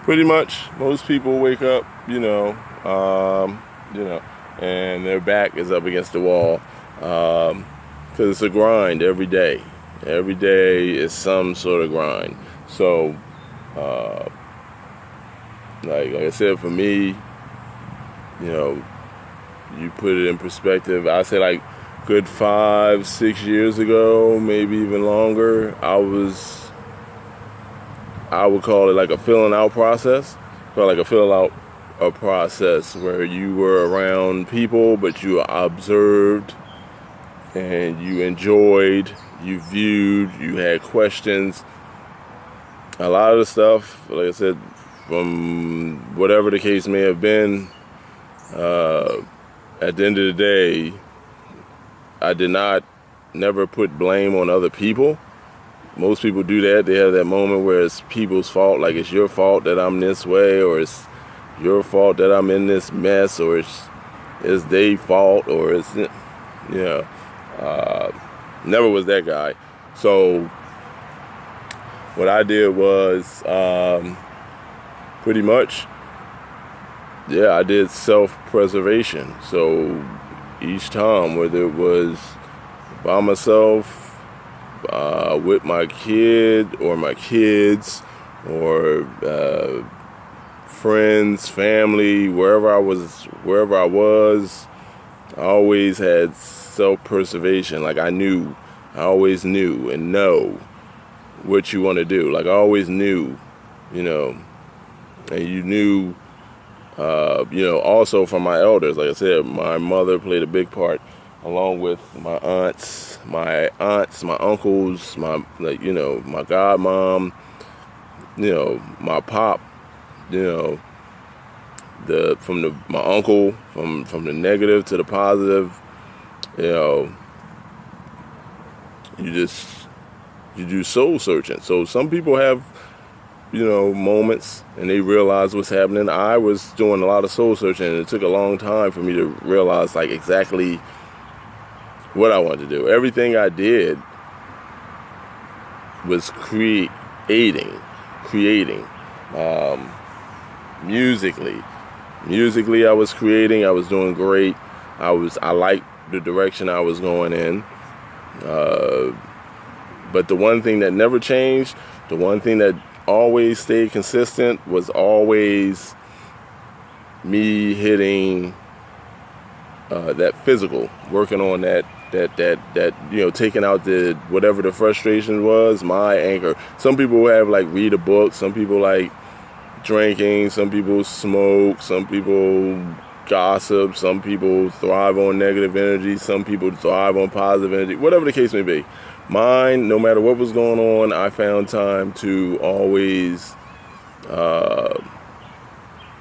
Pretty much, most people wake up, and their back is up against the wall, because it's a grind every day. Every day is some sort of grind. So, uh, like I said, for me, you put it in perspective. I say like good 5, 6 years ago, maybe even longer, I would call it like a filling out process. Call it like a fill out a process where you were around people, but you observed and you enjoyed, you viewed, you had questions. A lot of the stuff, like I said, from whatever the case may have been, at the end of the day, I did never put blame on other people. Most people do that. They have that moment where it's people's fault, like it's your fault that I'm this way, or it's your fault that I'm in this mess, or it's their fault, or it's, never was that guy. So what I did was, pretty much, I did self-preservation. So each time, whether it was by myself, with my kid or my kids, or friends, family, wherever I was, I always had self-preservation. Like I always knew and know what you want to do. Like I always knew, and you knew, also from my elders. Like I said, my mother played a big part, along with my aunts, my uncles, my godmom, my pop, my uncle, from the negative to the positive, you do soul searching. So some people have, moments and they realize what's happening. I was doing a lot of soul searching, and it took a long time for me to realize like exactly what I wanted to do. Everything I did was creating. Musically, I was creating. I was doing great. I liked the direction I was going in. But the one thing that never changed, the one thing that always stayed consistent, was always me hitting that physical, working on that, taking out the whatever the frustration was, my anger. Some people have like read a book, some people like drinking, some people smoke, some people gossip, some people thrive on negative energy, some people thrive on positive energy, whatever the case may be. Mine, no matter what was going on, I found time to always, I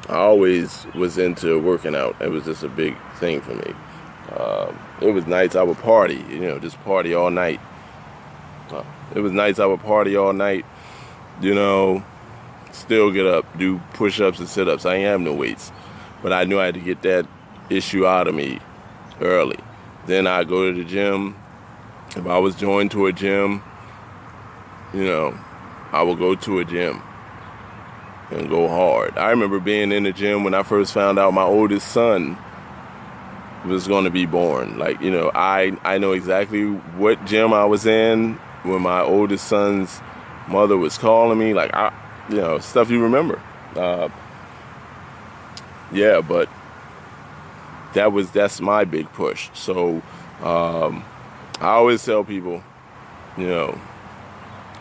always was into working out. It was just a big thing for me. It was nights I would party, just party all night. It was nights I would party all night, still get up, do push-ups and sit-ups. I ain't have no weights, but I knew I had to get that issue out of me early. Then I go to the gym. If I was joined to a gym, I would go to a gym and go hard. I remember being in the gym when I first found out my oldest son was going to be born. Like, I know exactly what gym I was in when my oldest son's mother was calling me. Like, stuff you remember. But that's my big push. So, I always tell people,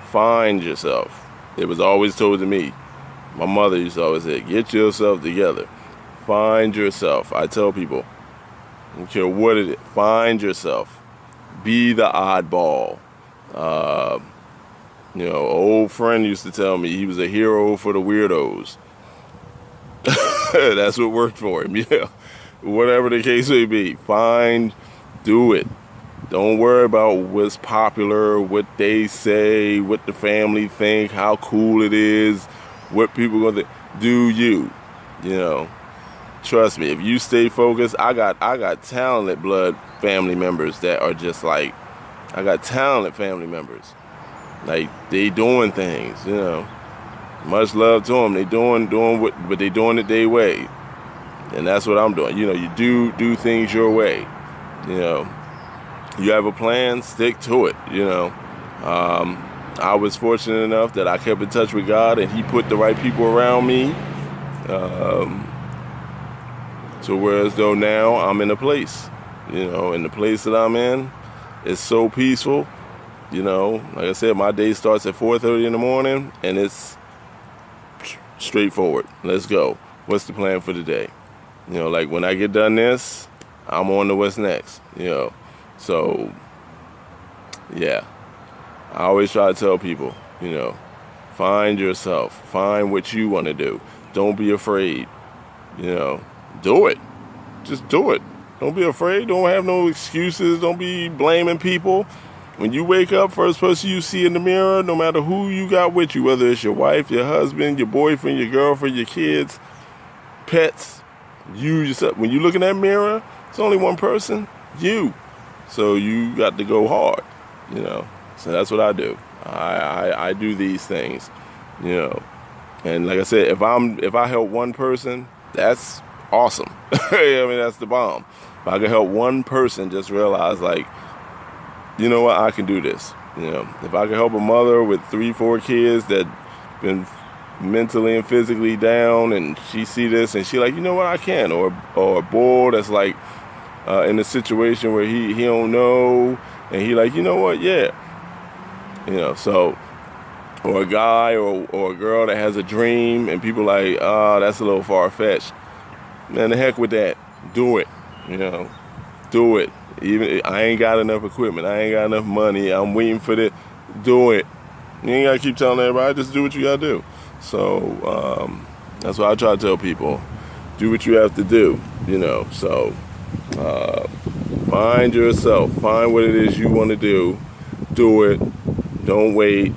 find yourself. It was always told to me. My mother used to always say, get yourself together. Find yourself. I tell people, I don't care what it is, find yourself. Be the oddball. An old friend used to tell me he was a hero for the weirdos. That's what worked for him. Whatever the case may be, do it. Don't worry about what's popular, what they say, what the family think, how cool it is, what people gonna think. Do you, Trust me, if you stay focused, I got talented blood family members that are just like, I got talented family members. Like, they doing things, Much love to them. They doing what, but they doing it their way, and that's what I'm doing. You do things your way. You have a plan, stick to it. I was fortunate enough that I kept in touch with God, and He put the right people around me, to whereas though now I'm in a place, in the place that I'm in, it's so peaceful. Like I said, my day starts at 4:30 in the morning, and it's straightforward. Let's go. What's the plan for the day? Like when I get done this, I'm on to what's next. So yeah, I always try to tell people, find yourself, find what you want to do. Don't be afraid. Do it. Just do it. Don't be afraid. Don't have no excuses. Don't be blaming people. When you wake up, first person you see in the mirror, no matter who you got with you, whether it's your wife, your husband, your boyfriend, your girlfriend, your kids, pets, you yourself. When you look in that mirror, it's only one person, you. So you got to go hard, So that's what I do. I do these things, And like I said, if I help one person, that's awesome. That's the bomb. If I can help one person just realize, like, you know what, I can do this. If I can help a mother with 3-4 kids that been mentally and physically down, and she see this and she like, you know what, I can. Or a boy that's like in a situation where he don't know, and he like, you know what, yeah. So, or a guy or a girl that has a dream, and people like, that's a little far-fetched. Man, the heck with that. Do it. Do it. Even I ain't got enough equipment, I ain't got enough money, I'm waiting for this. Do it. You ain't gotta keep telling everybody, just do what you gotta do. So that's what I try to tell people. Do what you have to do. So find yourself, find what it is you want to do it. Don't wait.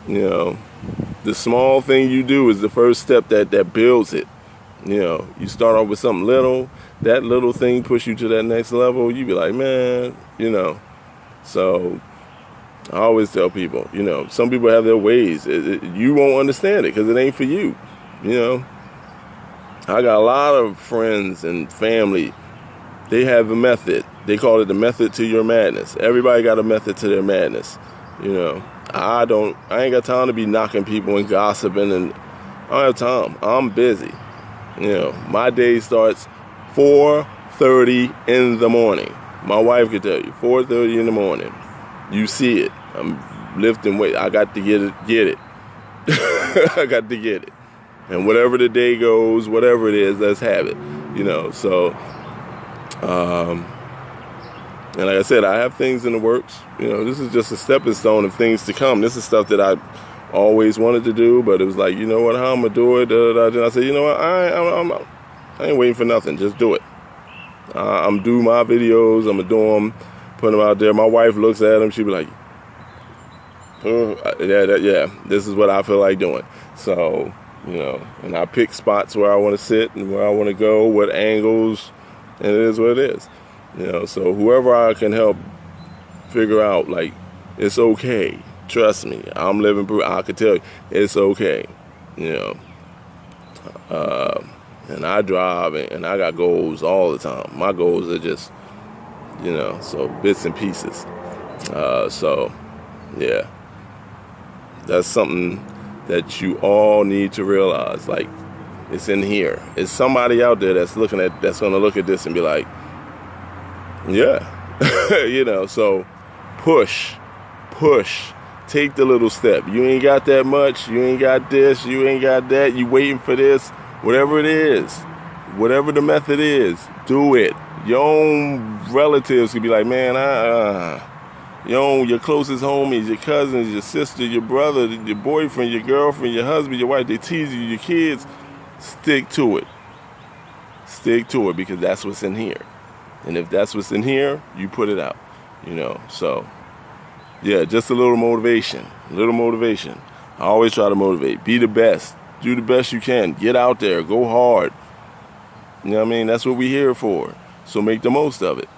The small thing you do is the first step that builds it. You start off with something little, that little thing push you to that next level, you be like, man, So I always tell people, some people have their ways. You won't understand it because it ain't for you. I got a lot of friends and family. They have a method. They call it the method to your madness. Everybody got a method to their madness. I ain't got time to be knocking people and gossiping, and I don't have time. I'm busy. My day starts 4:30 in the morning. My wife could tell you, 4:30 in the morning. You see it. I'm lifting weight. I got to get it. I got to get it. And whatever the day goes, whatever it is, let's have it. So, and like I said, I have things in the works. This is just a stepping stone of things to come. This is stuff that I always wanted to do, but it was like, you know what, how I'm gonna do it? Then I said, you know what, I ain't waiting for nothing. Just do it. I'm doing my videos. I'm gonna do them, put them out there. My wife looks at them. She be like, yeah, this is what I feel like doing. So, and I pick spots where I want to sit and where I want to go, what angles, and it is what it is. So whoever I can help figure out, like, it's okay. Trust me, I'm living proof. I can tell you, it's okay. And I drive, and I got goals all the time. My goals are just, so bits and pieces. So, yeah, that's something that you all need to realize. Like, it's in here. It's somebody out there that's going to look at this and be like, yeah, So push. Take the little step. You ain't got that much. You ain't got this. You ain't got that. You waiting for this. Whatever it is, whatever the method is, do it. Your own relatives could be like, man, your closest homies, your cousins, your sister, your brother, your boyfriend, your girlfriend, your husband, your wife, they tease you, your kids. Stick to it. Stick to it, because that's what's in here. And if that's what's in here, you put it out. So yeah, just a little motivation. I always try to motivate. Be the best. Do the best you can. Get out there. Go hard. That's what we're here for. So make the most of it.